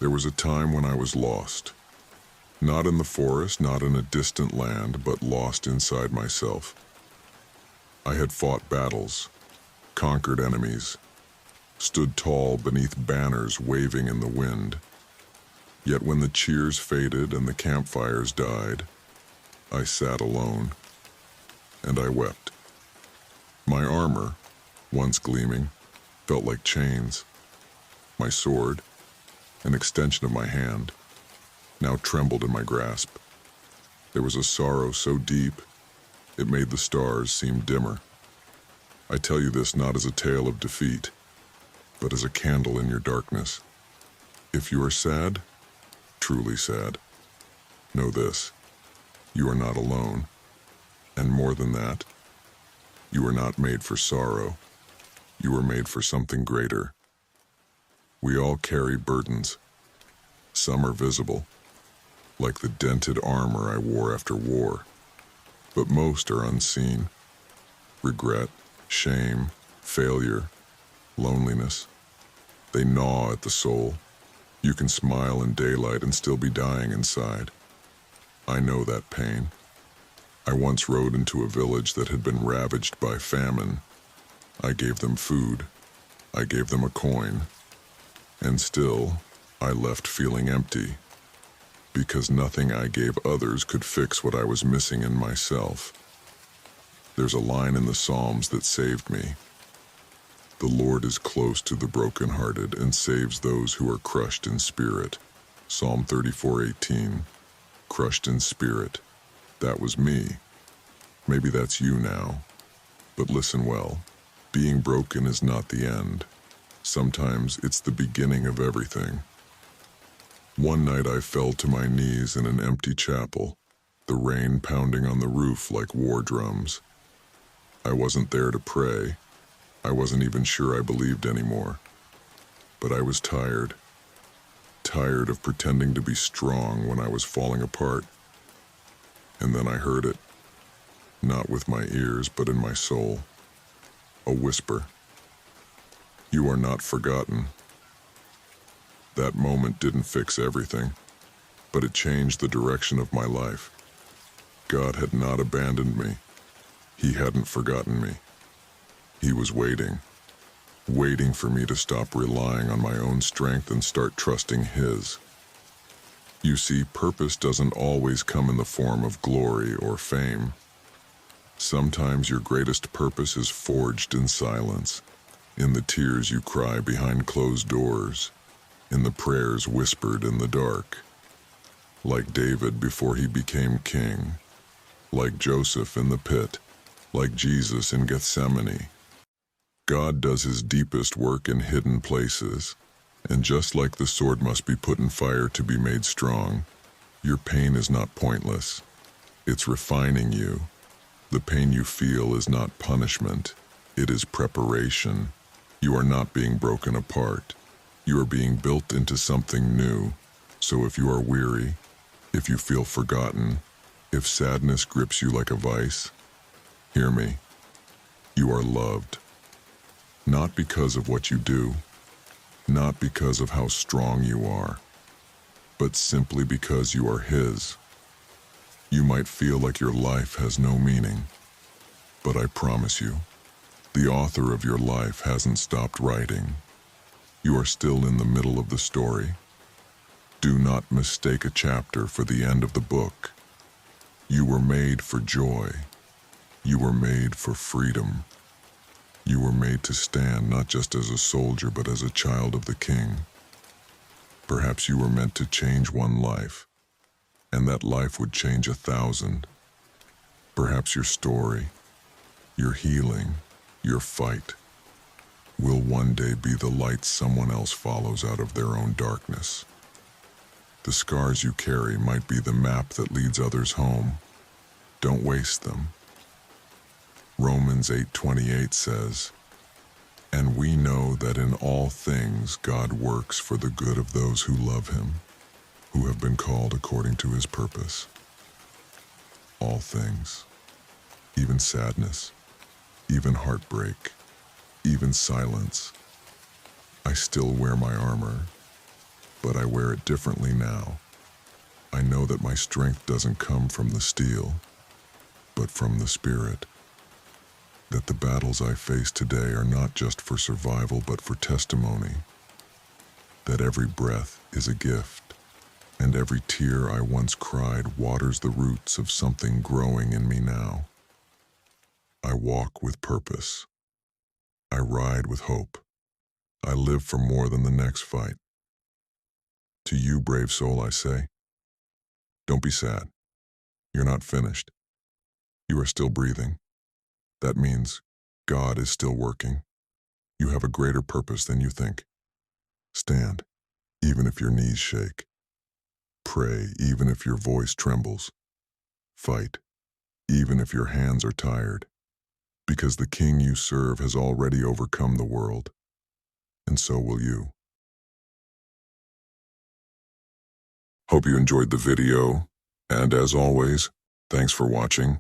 There was a time when I was lost. Not in the forest, not in a distant land, but lost inside myself. I had fought battles, conquered enemies, stood tall beneath banners waving in the wind. Yet when the cheers faded and the campfires died, I sat alone, and I wept. My armor, once gleaming, felt like chains. My sword, an extension of my hand, now trembled in my grasp. There was a sorrow so deep, it made the stars seem dimmer. I tell you this not as a tale of defeat, but as a candle in your darkness. If you are sad, truly sad, know this: you are not alone. And more than that, you are not made for sorrow. You are made for something greater. We all carry burdens. Some are visible, like the dented armor I wore after war, but most are unseen. Regret, shame, failure, loneliness. They gnaw at the soul. You can smile in daylight and still be dying inside. I know that pain. I once rode into a village that had been ravaged by famine. I gave them food. I gave them a coin. And still, I left feeling empty, because nothing I gave others could fix what I was missing in myself. There's a line in the Psalms that saved me. The Lord is close to the brokenhearted and saves those who are crushed in spirit. Psalm 34:18. Crushed in spirit. That was me. Maybe that's you now. But listen well. Being broken is not the end. Sometimes it's the beginning of everything. One night I fell to my knees in an empty chapel, the rain pounding on the roof like war drums. I wasn't there to pray. I wasn't even sure I believed anymore. But I was tired. Tired of pretending to be strong when I was falling apart. And then I heard it. Not with my ears, but in my soul. A whisper. You are not forgotten. That moment didn't fix everything, but it changed the direction of my life. God had not abandoned me. He hadn't forgotten me. He was waiting for me to stop relying on my own strength and start trusting His. You see, purpose doesn't always come in the form of glory or fame. Sometimes your greatest purpose is forged in silence, in the tears you cry behind closed doors, in the prayers whispered in the dark. Like David before he became king, like Joseph in the pit, like Jesus in Gethsemane. God does His deepest work in hidden places, and just like the sword must be put in fire to be made strong, your pain is not pointless. It's refining you. The pain you feel is not punishment. It is preparation. You are not being broken apart. You are being built into something new. So if you are weary, if you feel forgotten, if sadness grips you like a vice, hear me. You are loved. Not because of what you do, not because of how strong you are, but simply because you are His. You might feel like your life has no meaning, but I promise you, the author of your life hasn't stopped writing. You are still in the middle of the story. Do not mistake a chapter for the end of the book. You were made for joy. You were made for freedom. You were made to stand not just as a soldier, but as a child of the King. Perhaps you were meant to change one life, and that life would change 1,000. Perhaps your story, your healing, your fight, will one day be the light someone else follows out of their own darkness. The scars you carry might be the map that leads others home. Don't waste them. Romans 8:28 says, "And we know that in all things God works for the good of those who love Him, who have been called according to His purpose." All things, even sadness, even heartbreak, even silence. I still wear my armor. but I wear it differently now. I know that my strength doesn't come from the steel, but from the spirit. That the battles I face today are not just for survival, but for testimony. That every breath is a gift, and every tear I once cried waters the roots of something growing in me now. I walk with purpose. I ride with hope. I live for more than the next fight. To you, brave soul, I say, don't be sad. You're not finished. You are still breathing. That means God is still working. You have a greater purpose than you think. Stand, even if your knees shake. Pray, even if your voice trembles. Fight, even if your hands are tired. Because the King you serve has already overcome the world, and so will you. Hope you enjoyed the video, and as always, thanks for watching.